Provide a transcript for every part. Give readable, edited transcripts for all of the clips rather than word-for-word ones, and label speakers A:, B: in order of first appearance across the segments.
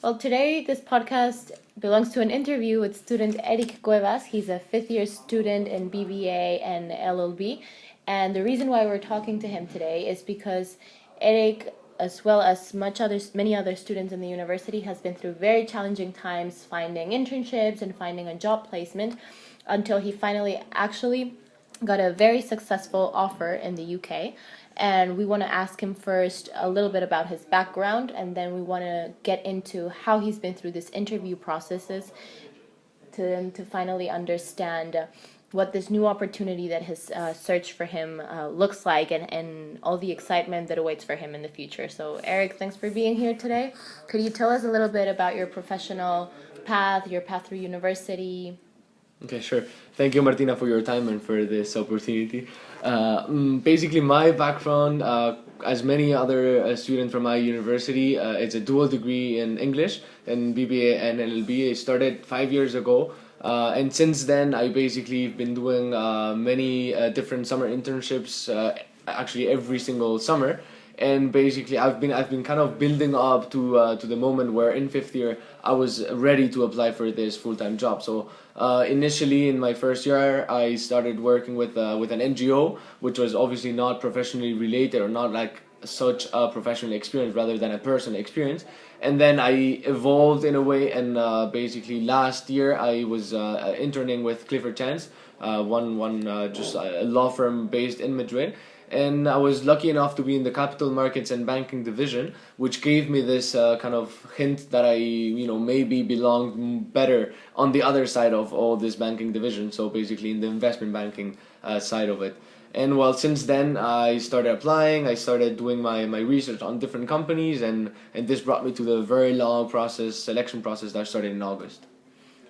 A: Well, today this podcast belongs to an interview with student Eric Cuevas. He's a fifth year student in BBA and LLB. And the reason why we're talking to him today is because Eric, as well as many other students in the university, has been through very challenging times finding internships and finding a job placement until he finally actually got a very successful offer in the UK. And we want to ask him first a little bit about his background, and then we want to get into how he's been through this interview processes to finally understand what this new opportunity that has searched for him looks like, and all the excitement that awaits for him in the future. So, Eric, thanks for being here today. Could you tell us a little bit about your professional path, your path through university?
B: Okay, sure. Thank you, Martina, for your time and for this opportunity. Basically, my background, as many other students from my university, it's a dual degree in English and BBA and LLB. I started 5 years ago. And since then, I basically been doing many different summer internships, actually every single summer. And basically, I've been kind of building up to the moment where in fifth year I was ready to apply for this full-time job. So initially in my first year, I started working with an NGO, which was obviously not professionally related or not like such a professional experience rather than a personal experience. And then I evolved in a way, and basically last year I was interning with Clifford Chance, just a law firm based in Madrid. And I was lucky enough to be in the capital markets and banking division, which gave me this kind of hint that I, maybe belonged better on the other side of all this banking division. So basically in the investment banking side of it. And well, since then I started applying. I started doing my research on different companies, and this brought me to the very long selection process that started in August.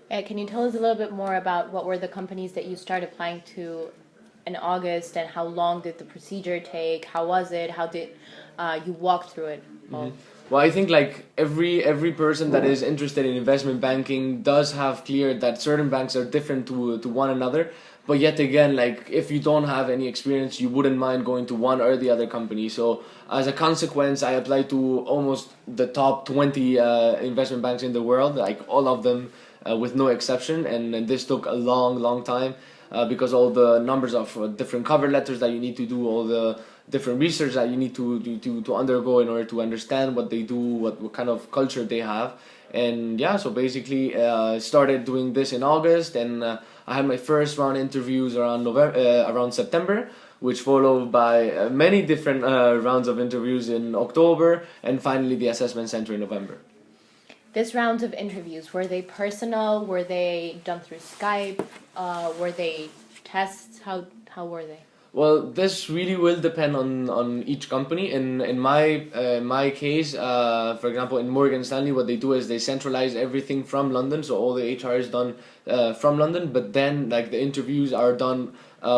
A: Can you tell us a little bit more about what were the companies that you started applying to in August, and how long did the procedure take? How was it? How did you walk through it?
B: Mm-hmm. Well, I think like every person that is interested in investment banking does have clear that certain banks are different to one another. But yet again, like if you don't have any experience, you wouldn't mind going to one or the other company. So as a consequence, I applied to almost the top 20 investment banks in the world, like all of them with no exception. And this took a long time. Because all the numbers of different cover letters that you need to do, all the different research that you need to undergo in order to understand what they do, what kind of culture they have. And yeah, so basically started doing this in August, and I had my first round interviews around September, which followed by many different rounds of interviews in October, and finally the assessment center in November.
A: This rounds of interviews, were they personal? Were they done through Skype? Were they tests? How were they?
B: Well, this really will depend on each company. In my case, for example, in Morgan Stanley, what they do is they centralize everything from London, so all the HR is done from London. But then, like the interviews are done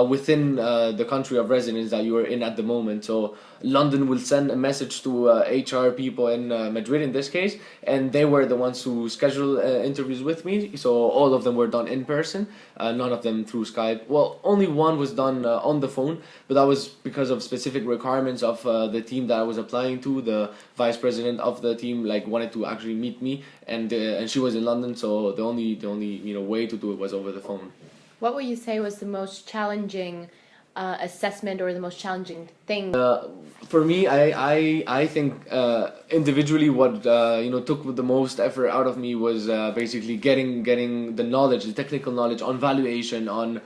B: within the country of residence that you are in at the moment. So London will send a message to HR people in Madrid in this case, and they were the ones who scheduled interviews with me. So all of them were done in person, none of them through Skype. Well, only one was done on the phone, but that was because of specific requirements of the team that I was applying to. The vice president of the team wanted to actually meet me, and she was in London, so the only way to do it was over the phone.
A: What would you say was the most challenging assessment, or the most challenging thing?
B: For me, I think individually what took the most effort out of me was basically getting the knowledge, the technical knowledge on valuation, on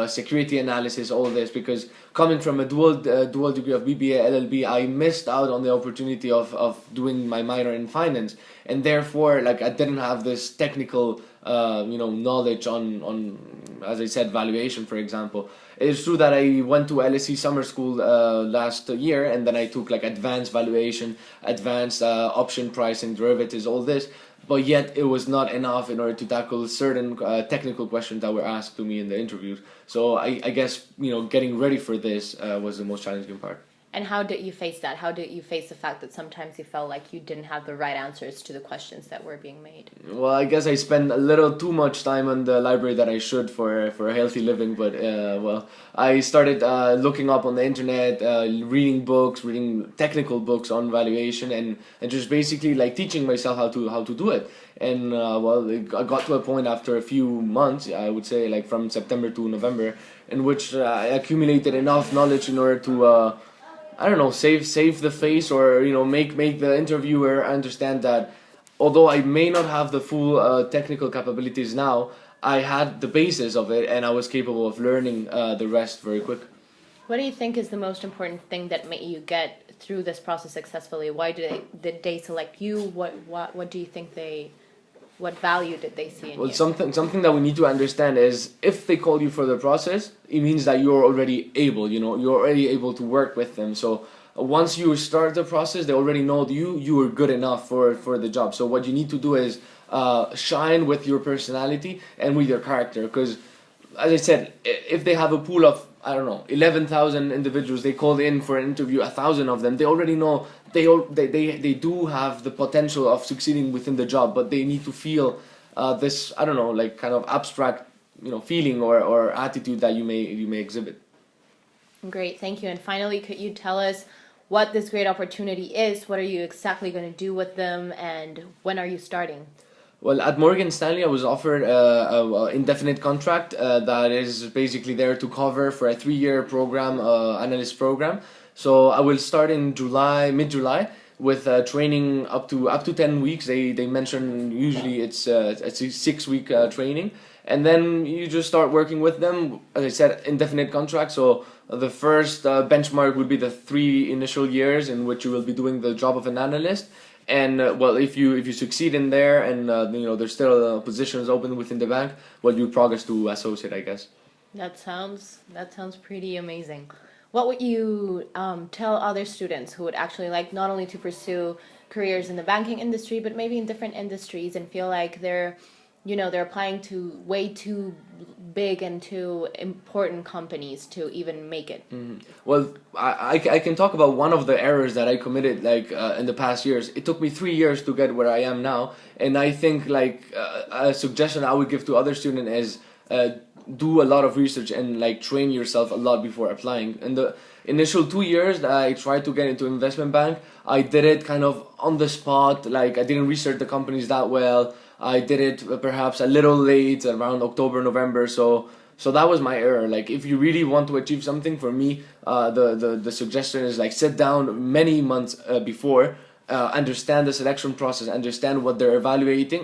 B: security analysis, all this, because coming from a dual degree of BBA LLB, I missed out on the opportunity of doing my minor in finance, and therefore I didn't have this technical knowledge on, as I said, valuation, for example. It's true that I went to LSE summer school last year, and then I took advanced valuation, advanced option pricing, derivatives, all this. But yet it was not enough in order to tackle certain technical questions that were asked to me in the interviews. So I guess getting ready for this was the most challenging part.
A: And how did you face that? How did you face the fact that sometimes you felt like you didn't have the right answers to the questions that were being made?
B: Well, I guess I spend a little too much time on the library that I should for a healthy living. But well, I started looking up on the internet, reading books, reading technical books on valuation, and just basically like teaching myself how to do it. And well, I got to a point after a few months, I would say, like from September to November, in which I accumulated enough knowledge in order to. I don't know, save the face, or make the interviewer understand that although I may not have the full technical capabilities now, I had the basis of it, and I was capable of learning the rest very quick.
A: What do you think is the most important thing that made you get through this process successfully? Why did they select you? What do you think what value did they see in
B: Well,
A: you?
B: something that we need to understand is if they call you for the process, it means that you're already able. You're already able to work with them. So once you start the process, they already know you are good enough for the job. So what you need to do is shine with your personality and with your character. Because, as I said, if they have a pool of, I don't know, 11,000 individuals, they called in for an interview, 1,000 of them, they already know they do have the potential of succeeding within the job, but they need to feel this, I don't know, like kind of abstract, feeling or attitude that you may exhibit.
A: Great, thank you. And finally, could you tell us what this great opportunity is? What are you exactly going to do with them, and when are you starting?
B: Well, at Morgan Stanley, I was offered a indefinite contract that is basically there to cover for a 3-year program, analyst program. So I will start in mid-July, with training up to 10 weeks. They mention usually it's a 6-week training, and then you just start working with them. As I said, indefinite contract. So the first benchmark would be the 3 initial years in which you will be doing the job of an analyst. And well, if you succeed in there, and there's still positions open within the bank, well, you progress to associate, I guess.
A: That sounds pretty amazing. What would you tell other students who would actually like not only to pursue careers in the banking industry, but maybe in different industries, and feel like they're applying to way too big and too important companies to even make it?
B: Well, I can talk about one of the errors that I committed in the past years. It took me 3 years to get where I am now, and I think a suggestion I would give to other students is do a lot of research and train yourself a lot before applying. In the initial 2 years that I tried to get into investment bank, I did it kind of on the spot. I didn't research the companies that well. I did it perhaps a little late, around October, November. So that was my error. If you really want to achieve something, for me, the suggestion is sit down many months before, understand the selection process, understand what they're evaluating,